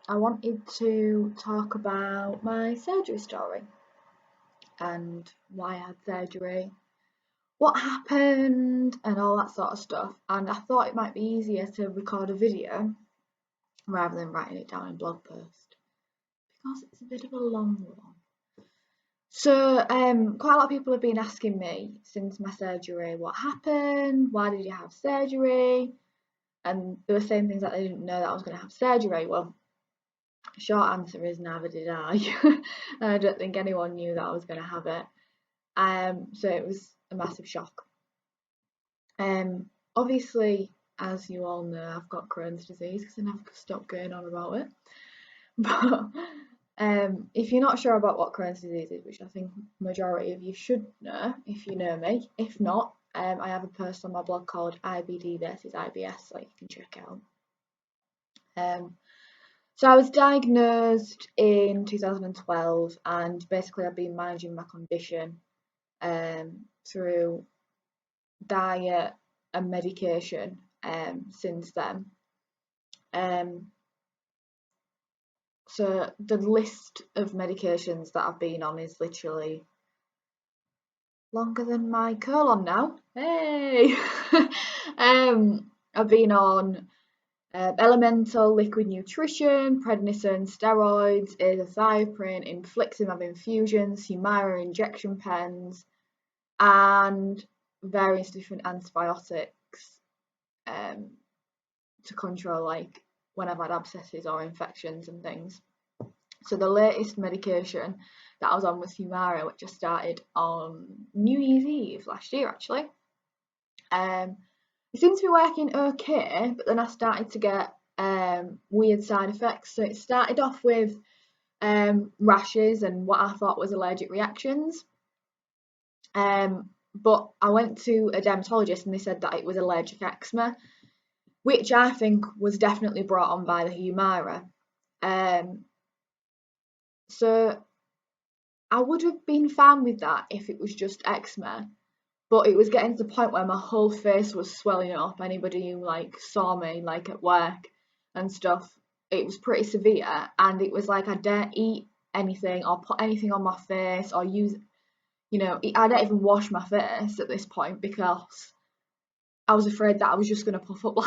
I wanted to talk about my surgery story and why I had surgery, what happened, and all that sort of stuff. And I thought it might be easier to record a video rather than writing it down in a blog post because it's a bit of a long one. So, quite a lot of people have been asking me since my surgery what happened, why did you have surgery? And they were saying things like they didn't know that I was going to have surgery. Well, short answer is neither did I. And I don't think anyone knew that I was going to have it. So it was a massive shock. Obviously, as you all know, I've got Crohn's disease because I never stop going on about it. But if you're not sure about what Crohn's disease is, which I think majority of you should know if you know me, if not, I have a post on my blog called IBD versus IBS, so you can check out. So I was diagnosed in 2012, and basically I've been managing my condition through diet and medication since then. So the list of medications that I've been on is literally longer than my colon now. Hey! I've been on elemental liquid nutrition, prednisone, steroids, azathioprine, infliximab infusions, Humira injection pens, and various different antibiotics to control like when I've had abscesses or infections and things. So the latest medication that I was on was Humira, which I started on New Year's Eve last year actually. It seemed to be working okay, but then I started to get weird side effects. So it started off with rashes and what I thought was allergic reactions. But I went to a dermatologist and they said that it was allergic eczema, which I think was definitely brought on by the Humira. So I would have been fine with that if it was just eczema, but it was getting to the point where my whole face was swelling up. Anybody who like saw me like at work and stuff, it was pretty severe, and it was like I don't eat anything or put anything on my face or use, I don't even wash my face at this point because I was afraid that I was just gonna puff up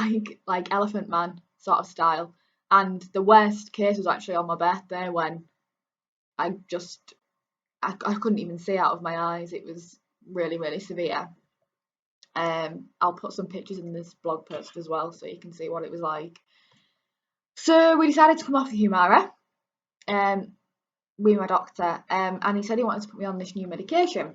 like Elephant Man sort of style. And the worst case was actually on my birthday when I just I couldn't even see out of my eyes. It was really, really severe. I'll put some pictures in this blog post as well so you can see what it was like. So we decided to come off the Humira, with my doctor, and he said he wanted to put me on this new medication.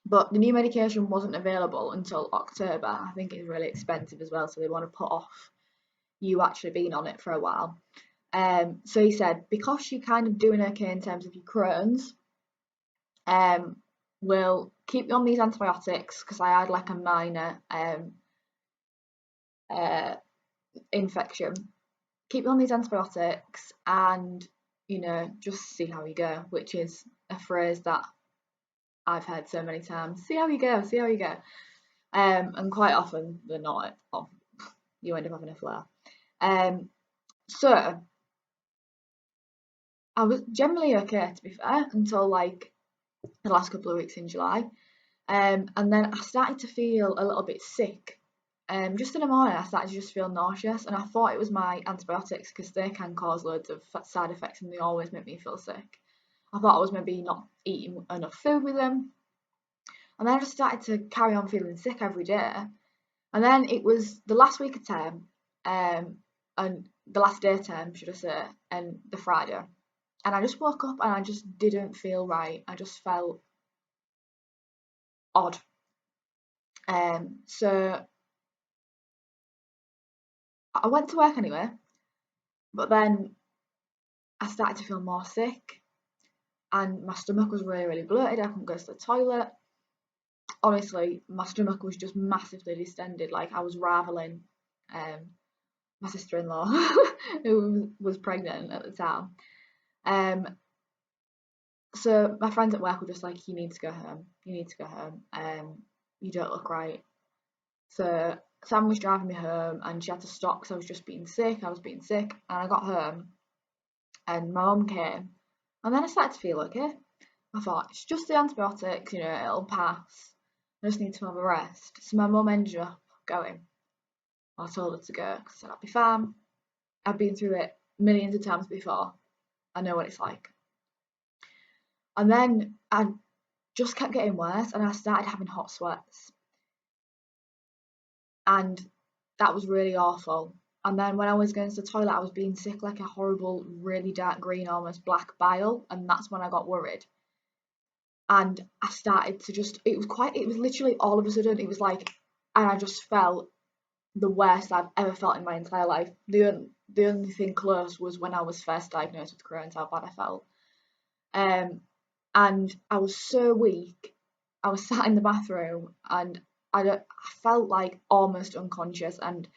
But the new medication wasn't available until October. I think it's really expensive as well, so they want to put off you actually being on it for a while. So he said, because you're kind of doing okay in terms of your Crohn's, we'll keep you on these antibiotics because I had like a minor infection. Keep you on these antibiotics and, just see how you go, which is a phrase that I've heard so many times. See how you go, see how you go. And quite often they're not, you end up having a flare. So I was generally okay, to be fair, until like the last couple of weeks in July. And then I started to feel a little bit sick. Just in the morning, I started to just feel nauseous, and I thought it was my antibiotics because they can cause loads of side effects and they always make me feel sick. I thought I was maybe not eating enough food with them. And then I just started to carry on feeling sick every day. And then it was the last week of term, and the last day of term, should I say, and the Friday. And I just woke up and I just didn't feel right. I just felt odd. So I went to work anyway, but then I started to feel more sick and my stomach was really, really bloated. I couldn't go to the toilet. Honestly, my stomach was just massively distended. Like I was raveling. My sister-in-law, who was pregnant at the time. So my friends at work were just like, you need to go home. You need to go home. You don't look right. So Sam was driving me home and she had to stop because I was just being sick. I was being sick, and I got home and my mum came, and then I started to feel okay. I thought, it's just the antibiotics, you know, it'll pass. I just need to have a rest. So my mum ended up going. I told her to go because I said I'd be fine. I've been through it millions of times before. I know what it's like. And then I just kept getting worse and I started having hot sweats. And that was really awful. And then when I was going to the toilet, I was being sick like a horrible, really dark green, almost black bile. And that's when I got worried. And I started to just, it was literally all of a sudden, it was like, and I just felt the worst I've ever felt in my entire life. The only thing close was when I was first diagnosed with Crohn's, how bad I felt. And I was so weak. I was sat in the bathroom and I felt like almost unconscious, and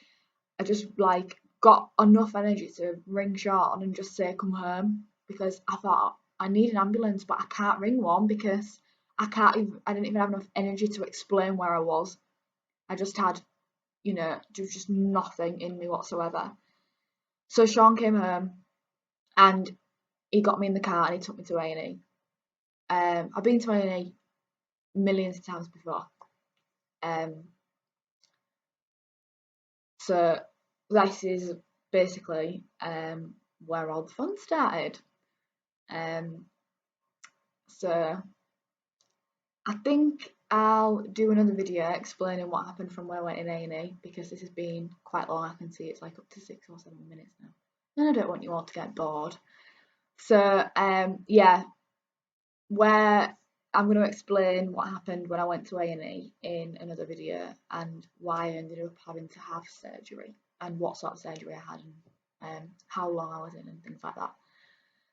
I just like got enough energy to ring Sean and just say come home, because I thought I need an ambulance, but I can't ring one because I didn't even have enough energy to explain where I was. I just had, you know, just nothing in me whatsoever. So Sean came home and he got me in the car and he took me to A&E. I've been to A&E millions of times before. So this is basically where all the fun started. So I think I'll do another video explaining what happened from where I went in A&E, because this has been quite long. I can see it's like up to 6 or 7 minutes now, and I don't want you all to get bored. So yeah, where I'm going to explain what happened when I went to A&E in another video, and why I ended up having to have surgery, and what sort of surgery I had, and how long I was in, and things like that.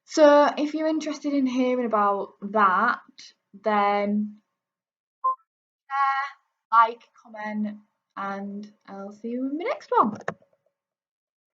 So if you're interested in hearing about that, then like, comment, and I'll see you in the next one.